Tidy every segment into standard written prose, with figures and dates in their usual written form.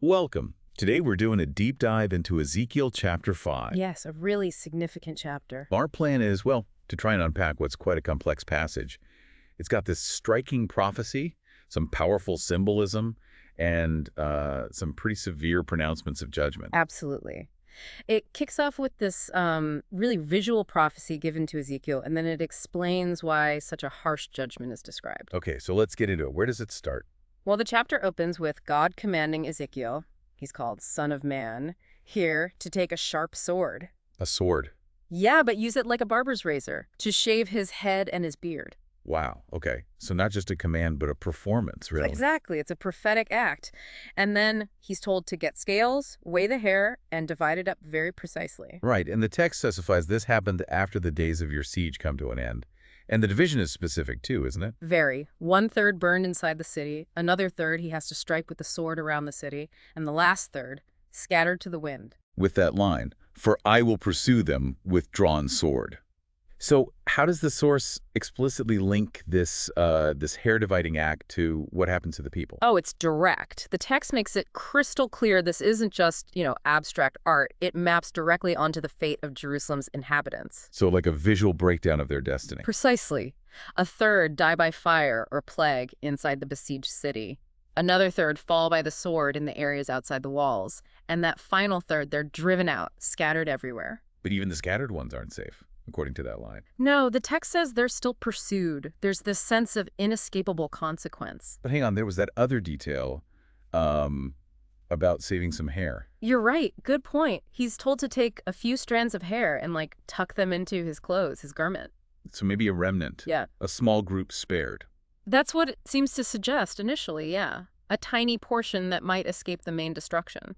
Welcome. Today we're doing a deep dive into Ezekiel chapter 5. Yes, a really significant chapter. Our plan is, well, to try and unpack what's quite a complex passage. It's got this striking prophecy, some powerful symbolism, and some pretty severe pronouncements of judgment. Absolutely. It kicks off with this really visual prophecy given to Ezekiel, and then it explains why such a harsh judgment is described. Okay, so let's get into it. Where does it start? Well, the chapter opens with God commanding Ezekiel, he's called Son of Man, here to take a sharp sword. A sword. Yeah, but use it like a barber's razor to shave his head and his beard. Wow, okay. So not just a command, but a performance, really. Exactly. It's a prophetic act. And then he's told to get scales, weigh the hair, and divide it up very precisely. Right, and the text specifies this happened after the days of your siege come to an end. And the division is specific too, isn't it? Very. 1/3 burned inside the city, another third he has to strike with the sword around the city, and the last third scattered to the wind. With that line, "For I will pursue them with drawn sword." So how does the source explicitly link this hair-dividing act to what happens to the people? Oh, it's direct. The text makes it crystal clear this isn't just, abstract art. It maps directly onto the fate of Jerusalem's inhabitants. So like a visual breakdown of their destiny. Precisely. A third die by fire or plague inside the besieged city. Another third fall by the sword in the areas outside the walls. And that final third, they're driven out, scattered everywhere. But even the scattered ones aren't safe, according to that line. No, the text says they're still pursued. There's this sense of inescapable consequence. But hang on, there was that other detail about saving some hair. You're right. Good point. He's told to take a few strands of hair and, tuck them into his clothes, his garment. So maybe a remnant. Yeah. A small group spared. That's what it seems to suggest initially, yeah. A tiny portion that might escape the main destruction.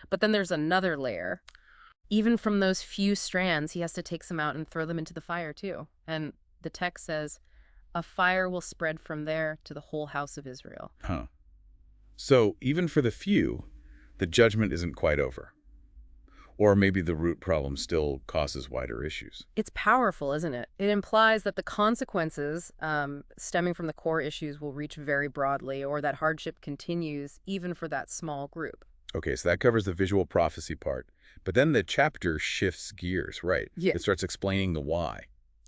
But then there's another layer. Even from those few strands, he has to take some out and throw them into the fire, too. And the text says, a fire will spread from there to the whole house of Israel. Huh. So even for the few, the judgment isn't quite over. Or maybe the root problem still causes wider issues. It's powerful, isn't it? It implies that the consequences stemming from the core issues will reach very broadly, or that hardship continues even for that small group. Okay, so that covers the visual prophecy part. But then the chapter shifts gears, right? Yeah. It starts explaining the why.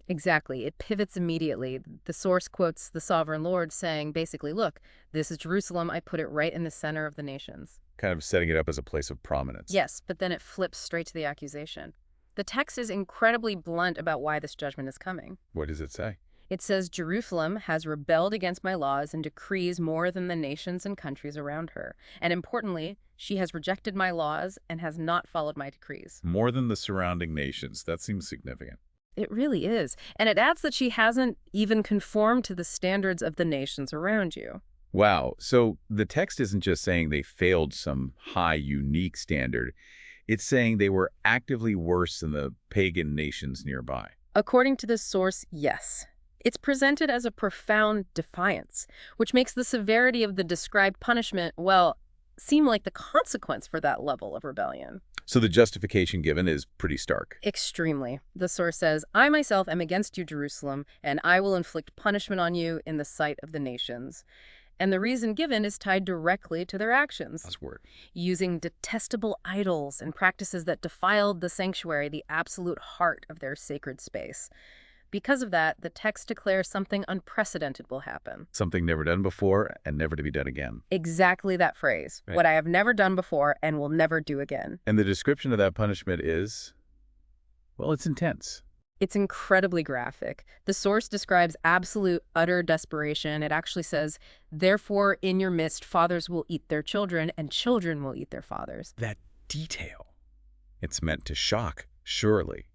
Exactly. It pivots immediately. The source quotes the sovereign Lord saying, basically, look, this is Jerusalem. I put it right in the center of the nations. Kind of setting it up as a place of prominence. Yes, but then it flips straight to the accusation. The text is incredibly blunt about why this judgment is coming. What does it say? It says, Jerusalem has rebelled against my laws and decrees more than the nations and countries around her. And importantly, she has rejected my laws and has not followed my decrees. More than the surrounding nations. That seems significant. It really is. And it adds that she hasn't even conformed to the standards of the nations around you. Wow. So the text isn't just saying they failed some high, unique standard. It's saying they were actively worse than the pagan nations nearby. According to this source, yes. It's presented as a profound defiance, which makes the severity of the described punishment, well, seem like the consequence for that level of rebellion. So the justification given is pretty stark. Extremely. The source says, I myself am against you, Jerusalem, and I will inflict punishment on you in the sight of the nations. And the reason given is tied directly to their actions. That's word. Using detestable idols and practices that defiled the sanctuary, the absolute heart of their sacred space. Because of that, the text declares something unprecedented will happen. Something never done before and never to be done again. Exactly that phrase. Right. What I have never done before and will never do again. And the description of that punishment is, well, it's intense. It's incredibly graphic. The source describes absolute, utter desperation. It actually says, therefore, in your midst, fathers will eat their children and children will eat their fathers. That detail. It's meant to shock, surely.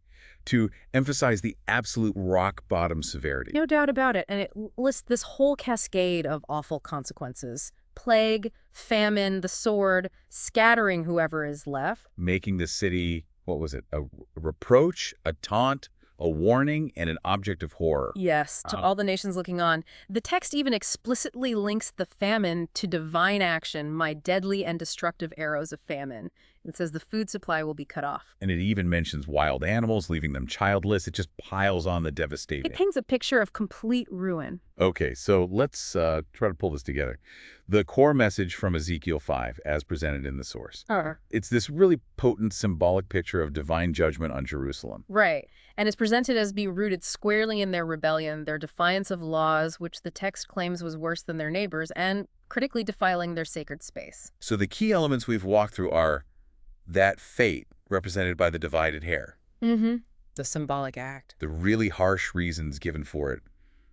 To emphasize the absolute rock-bottom severity. No doubt about it. And it lists this whole cascade of awful consequences. Plague, famine, the sword, scattering whoever is left. Making the city, what was it, a reproach, a taunt, a warning, and an object of horror. Yes, to all the nations looking on. The text even explicitly links the famine to divine action, my deadly and destructive arrows of famine. It says the food supply will be cut off. And it even mentions wild animals, leaving them childless. It just piles on the It devastation. paints a picture of complete ruin. Okay, so let's try to pull this together. The core message from Ezekiel 5, as presented in the source. It's this really potent symbolic picture of divine judgment on Jerusalem. Right. And it's presented as being rooted squarely in their rebellion, their defiance of laws, which the text claims was worse than their neighbors, and critically defiling their sacred space. So the key elements we've walked through are that fate, represented by the divided hair. Mm-hmm. The symbolic act. The really harsh reasons given for it.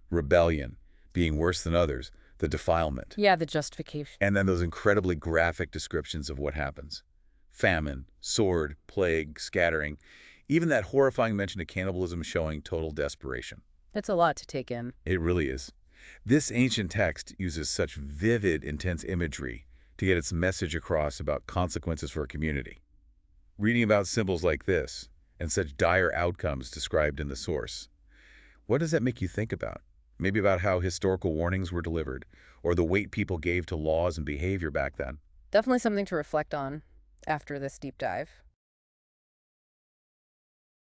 Rebellion, being worse than others, the defilement. Yeah, the justification. And then those incredibly graphic descriptions of what happens. Famine, sword, plague, scattering. Even that horrifying mention of cannibalism showing total desperation. It's a lot to take in. It really is. This ancient text uses such vivid, intense imagery to get its message across about consequences for a community. Reading about symbols like this and such dire outcomes described in the source, what does that make you think about? Maybe about how historical warnings were delivered, or the weight people gave to laws and behavior back then. Definitely something to reflect on after this deep dive.